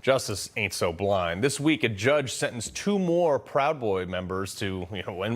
Justice ain't so blind. This week, a judge sentenced two more Proud Boy members to,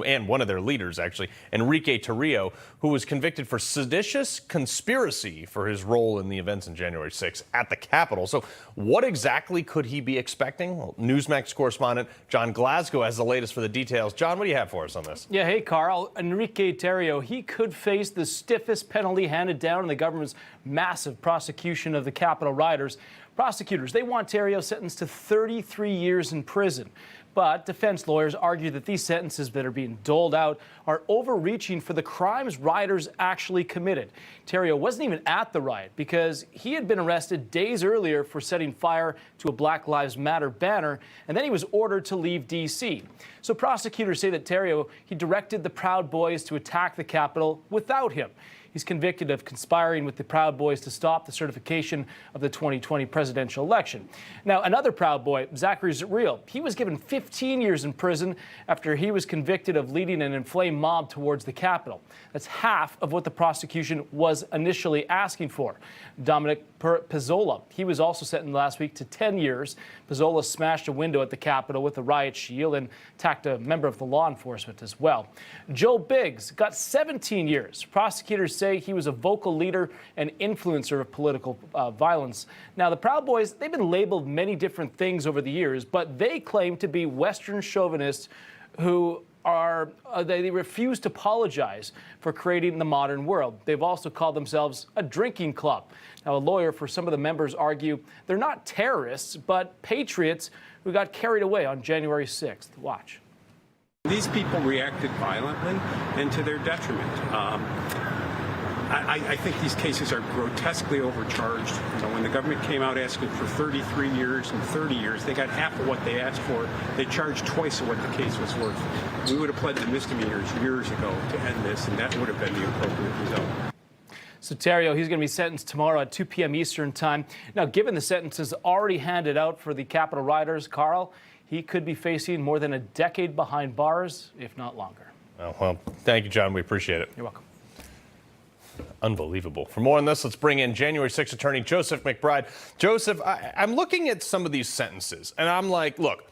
and one of their leaders, actually, Enrique Tarrio, who was convicted for seditious conspiracy for his role in the events on January 6th at the Capitol. So what exactly could he be expecting? Well, Newsmax correspondent John Glasgow has the latest for the details. John, what do you have for us on this? Yeah, hey, Carl. Enrique Tarrio, he could face the stiffest penalty handed down in the government's massive prosecution of the Capitol rioters. Prosecutors, they want Tarrio sentenced to 33 years in prison. But defense lawyers argue that these sentences that are being doled out are overreaching for the crimes rioters actually committed. Tarrio wasn't even at the riot because he had been arrested days earlier for setting fire to a Black Lives Matter banner, and then he was ordered to leave D.C. So prosecutors say that Tarrio, he directed the Proud Boys to attack the Capitol without him. He's convicted of conspiring with the Proud Boys to stop the certification of the 2020 presidential election. Now, another Proud Boy, Zachary Zureel, he was given 15 years in prison after he was convicted of leading an inflamed mob towards the Capitol. That's half of what the prosecution was initially asking for. Dominic Pizzola, he was also sentenced last week to 10 years. Pizzola smashed a window at the Capitol with a riot shield and attacked a member of the law enforcement as well. Joe Biggs got 17 years. Prosecutors say he was a vocal leader and influencer of political violence. Now, the Proud Boys, they've been labeled many different things over the years, but they claim to be Western chauvinists who they refuse to apologize for creating the modern world. They've also called themselves a drinking club. Now, a lawyer for some of the members argue they're not terrorists, but patriots who got carried away on January 6th. Watch. These people reacted violently and to their detriment. I think these cases are grotesquely overcharged. When the government came out asking for 33 years and 30 years, they got half of what they asked for. They charged twice of what the case was worth. We would have pled to misdemeanors years ago to end this, and that would have been the appropriate result. So Tarrio, he's going to be sentenced tomorrow at 2 p.m. Eastern time. Now, given the sentences already handed out for the Capitol rioters, Carl, he could be facing more than a decade behind bars, if not longer. Oh, well, thank you, John. We appreciate it. You're welcome. Unbelievable. For more on this, let's bring in January 6th attorney Joseph McBride. Joseph, I'm looking at some of these sentences, and I'm like, look,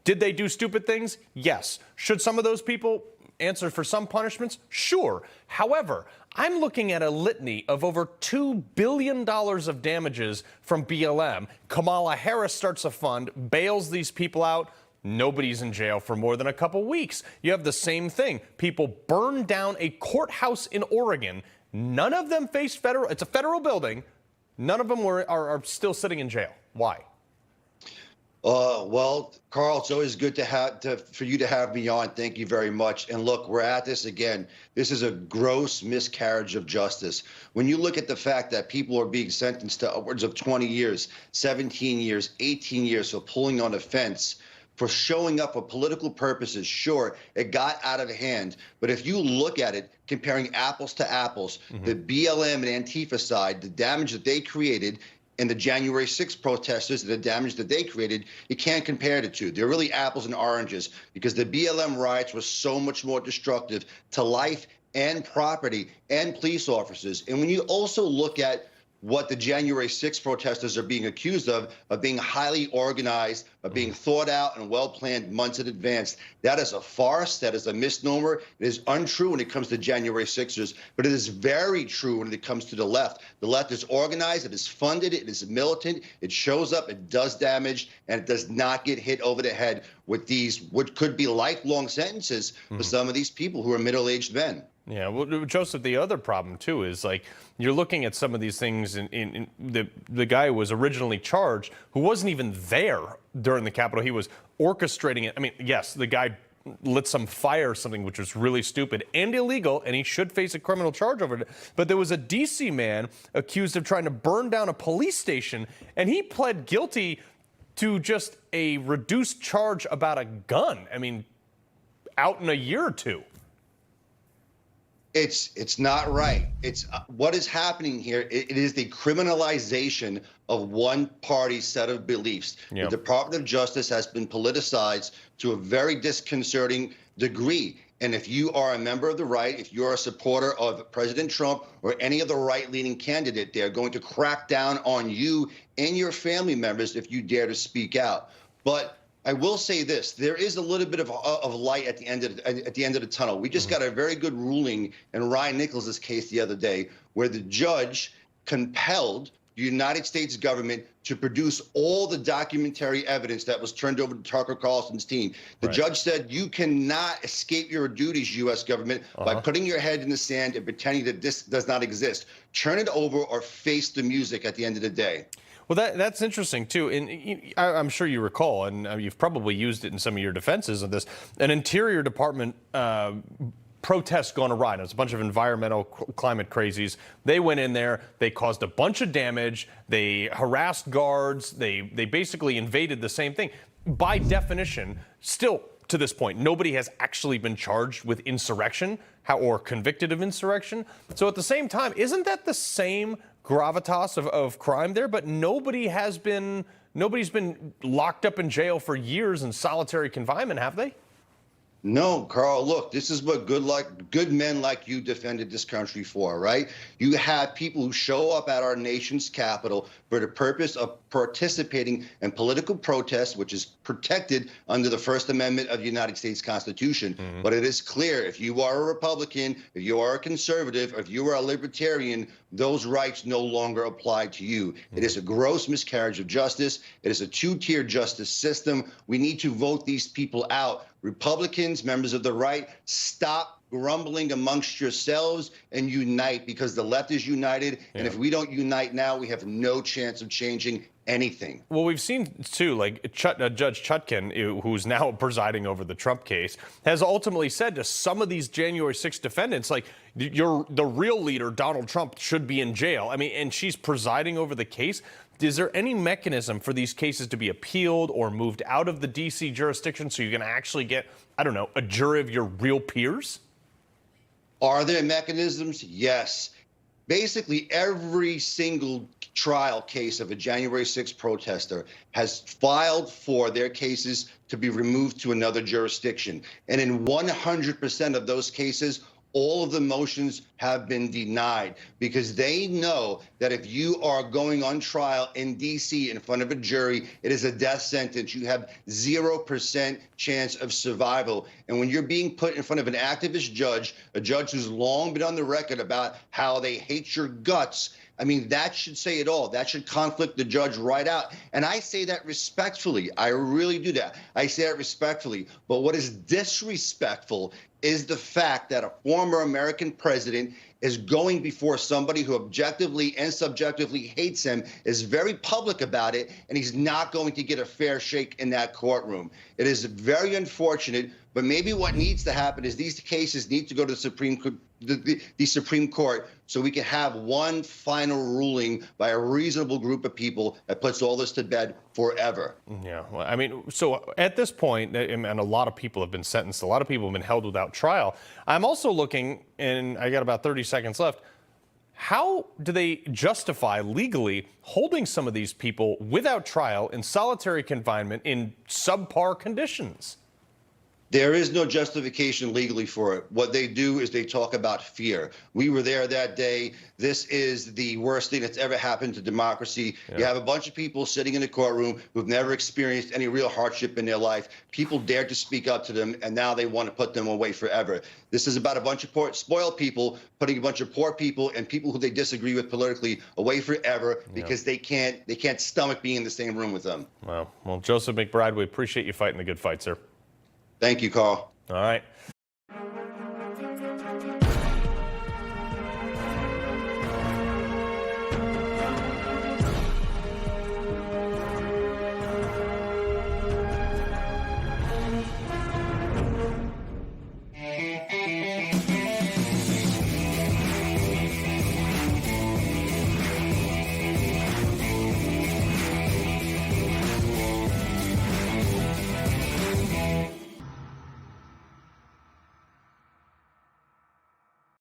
did they do stupid things? Yes. Should some of those people answer for some punishments? Sure. However, I'm looking at a litany of over $2 billion of damages from BLM. Kamala Harris starts a fund, bails these people out. Nobody's in jail for more than a couple weeks. You have the same thing. People burn down a courthouse in Oregon. None of them faced federal. It's a federal building. None of them are still sitting in jail. Why? Well, Carl, it's always good for you to have me on. Thank you very much. And look, we're at this again. This is a gross miscarriage of justice. When you look at the fact that people are being sentenced to upwards of 20 years, 17 years, 18 years for pulling on a fence, for showing up for political purposes, sure, it got out of hand. But if you look at it, comparing apples to apples, the BLM and Antifa side, the damage that they created, and the January 6th protesters, the damage that they created, you can't compare the two. They're really apples and oranges because the BLM riots were so much more destructive to life and property and police officers. And when you also look at what the January 6th protesters are being accused of being highly organized, of being thought out and well-planned months in advance. That is a farce. That is a misnomer. It is untrue when it comes to January 6ers, but it is very true when it comes to the left. The left is organized, it is funded, it is militant, it shows up, it does damage, and it does not get hit over the head with these, what could be lifelong sentences for some of these people who are middle-aged men. Yeah, well, Joseph, the other problem, too, is like you're looking at some of these things in the guy who was originally charged, who wasn't even there during the Capitol. He was orchestrating it. I mean, yes, the guy lit some fire or something, which was really stupid and illegal, and he should face a criminal charge over it. But there was a D.C. man accused of trying to burn down a police station, and he pled guilty to just a reduced charge about a gun. I mean, out in a year or two. It's not right. It's what is happening here. It is the criminalization of one party's set of beliefs. Yep. The Department of Justice has been politicized to a very disconcerting degree. And if you are a member of the right, if you're a supporter of President Trump or any of the right-leaning candidate, they're going to crack down on you and your family members if you dare to speak out. But I will say this: there is a little bit of light at the end of the tunnel. We just got a very good ruling in Ryan Nichols' case the other day, where the judge compelled the United States government to produce all the documentary evidence that was turned over to Tucker Carlson's team. The judge said, you cannot escape your duties, U.S. government, by putting your head in the sand and pretending that this does not exist. Turn it over or face the music at the end of the day. Well, that's interesting, too. And I'm sure you recall, and you've probably used it in some of your defenses of this, an Interior Department protests gone awry. It's a bunch of environmental climate crazies. They went in there. They caused a bunch of damage. They harassed guards. They basically invaded the same thing. By definition, still to this point, nobody has actually been charged with insurrection or convicted of insurrection. So at the same time, isn't that the same gravitas of crime there? But nobody's been locked up in jail for years in solitary confinement, have they? No, Carl, look, this is what good men like you defended this country for, right? You have people who show up at our nation's capital for the purpose of participating in political protest, which is protected under the First Amendment of the United States Constitution. But it is clear, if you are a Republican, if you are a conservative, if you are a libertarian, those rights no longer apply to you. It is a gross miscarriage of justice. It is a two-tier justice system. We need to vote these people out. Republicans, members of the right, stop grumbling amongst yourselves and unite, because the left is united. And if we don't unite now, we have no chance of changing anything. Well, we've seen, too, like Judge Chutkan, who's now presiding over the Trump case, has ultimately said to some of these January 6th defendants, like, the real leader, Donald Trump, should be in jail. I mean, and she's presiding over the case. Is there any mechanism for these cases to be appealed or moved out of the D.C. jurisdiction so you can actually get, I don't know, a jury of your real peers? Are there mechanisms? Yes. Basically, every single trial case of a January 6th protester has filed for their cases to be removed to another jurisdiction. And in 100% of those cases, all of the motions have been denied, because they know that if you are going on trial in D.C. in front of a jury, it is a death sentence. You have 0% chance of survival. And when you're being put in front of an activist judge, a judge who's long been on the record about how they hate your guts, I mean, that should say it all. That should conflict the judge right out. And I say that respectfully. I really do that. I say that respectfully. But what is disrespectful is the fact that a former American president is going before somebody who objectively and subjectively hates him, is very public about it, and he's not going to get a fair shake in that courtroom. It is very unfortunate, but maybe what needs to happen is these cases need to go to the Supreme Court so we can have one final ruling by a reasonable group of people that puts all this to bed forever. Yeah, well, I mean, so at this point, and a lot of people have been sentenced, a lot of people have been held without trial. I'm also looking, and I got about 30 seconds left, how do they justify legally holding some of these people without trial in solitary confinement in subpar conditions? There is no justification legally for it. What they do is they talk about fear. We were there that day. This is the worst thing that's ever happened to democracy. You have a bunch of people sitting in the courtroom who've never experienced any real hardship in their life. People dared to speak up to them, and now they want to put them away forever. This is about a bunch of spoiled people putting a bunch of poor people and people who they disagree with politically away forever because they can't stomach being in the same room with them. Well, Joseph McBride, we appreciate you fighting the good fight, sir. Thank you, Carl. All right.